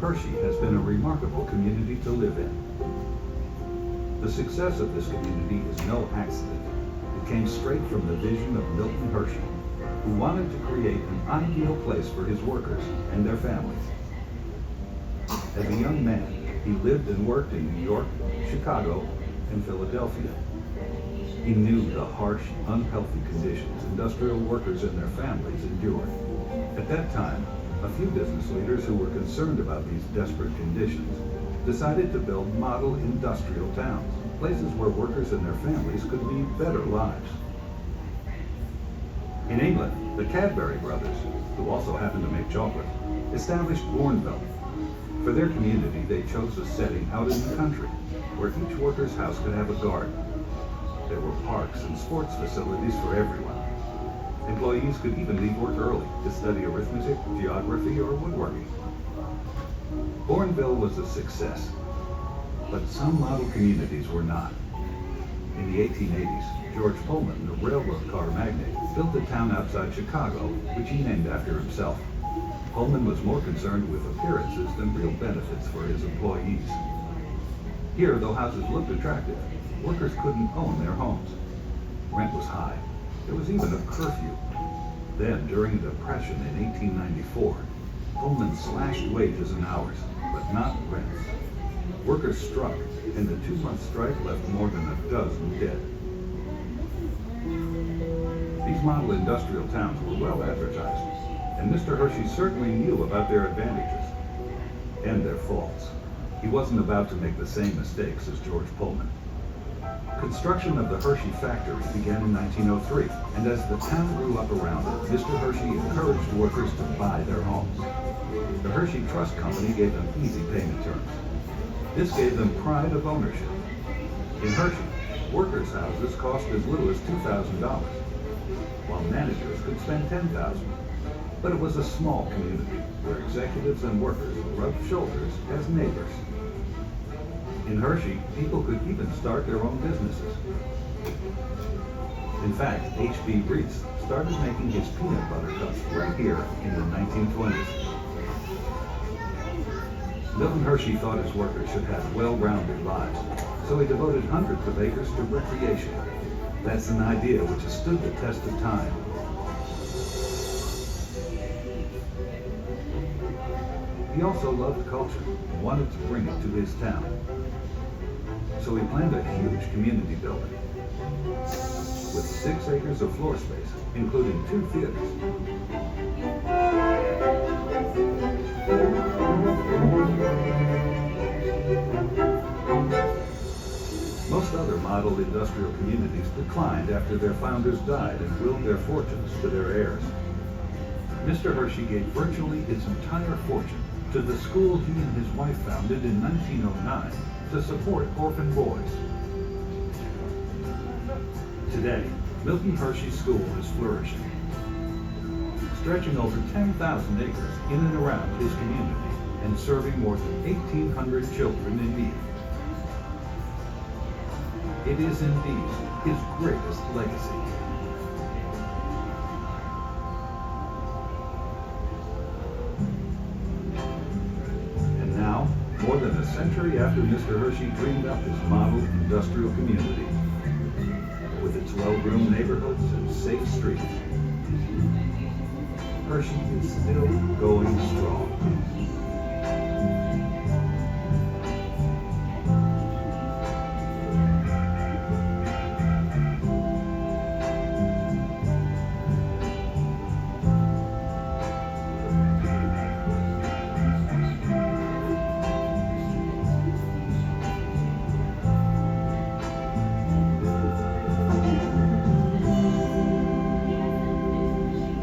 Hershey has been a remarkable community to live in. The success of this community is no accident. It came straight from the vision of Milton Hershey, who wanted to create an ideal place for his workers and their families. As a young man, he lived and worked in New York, Chicago, and Philadelphia. He knew the harsh, unhealthy conditions industrial workers and their families endured. At that time, a few business leaders who were concerned about these desperate conditions decided to build model industrial towns, places where workers and their families could lead better lives. In England, the Cadbury brothers, who also happened to make chocolate, established Bourneville. For their community, they chose a setting out in the country, where each worker's house could have a garden. There were parks and sports facilities for everyone. Employees could even leave work early to study arithmetic, geography, or woodworking. Bourneville was a success, but some model communities were not. In the 1880s, George Pullman, the railroad car magnate, built a town outside Chicago, which he named after himself. Pullman was more concerned with appearances than real benefits for his employees. Here, though houses looked attractive, workers couldn't own their homes. Rent was high. There was even a curfew. Then, during the Depression in 1894, Pullman slashed wages and hours, but not rents. Workers struck, and the 2-month strike left more than a dozen dead. These model industrial towns were well advertised, and Mr. Hershey certainly knew about their advantages and their faults. He wasn't about to make the same mistakes as George Pullman. Construction of the Hershey factory began in 1903, and as the town grew up around it, Mr. Hershey encouraged workers to buy their homes. The Hershey Trust Company gave them easy payment terms. This gave them pride of ownership. In Hershey, workers' houses cost as little as $2,000, while managers could spend $10,000. But it was a small community where executives and workers rubbed shoulders as neighbors. In Hershey, people could even start their own businesses. In fact, H.B. Reese started making his peanut butter cups right here in the 1920s. Milton Hershey thought his workers should have well-rounded lives, so he devoted hundreds of acres to recreation. That's an idea which has stood the test of time. He also loved culture and wanted to bring it to his town. So he planned a huge community building with 6 acres of floor space, including 2 theaters. Most other model industrial communities declined after their founders died and willed their fortunes to their heirs. Mr. Hershey gave virtually his entire fortune to the school he and his wife founded in 1909 to support orphan boys. Today, Milton Hershey School is flourishing, stretching over 10,000 acres in and around his community and serving more than 1,800 children in need. It is indeed his greatest legacy. More than a century after Mr. Hershey dreamed up his model industrial community, with its well-groomed neighborhoods and safe streets, Hershey is still going strong.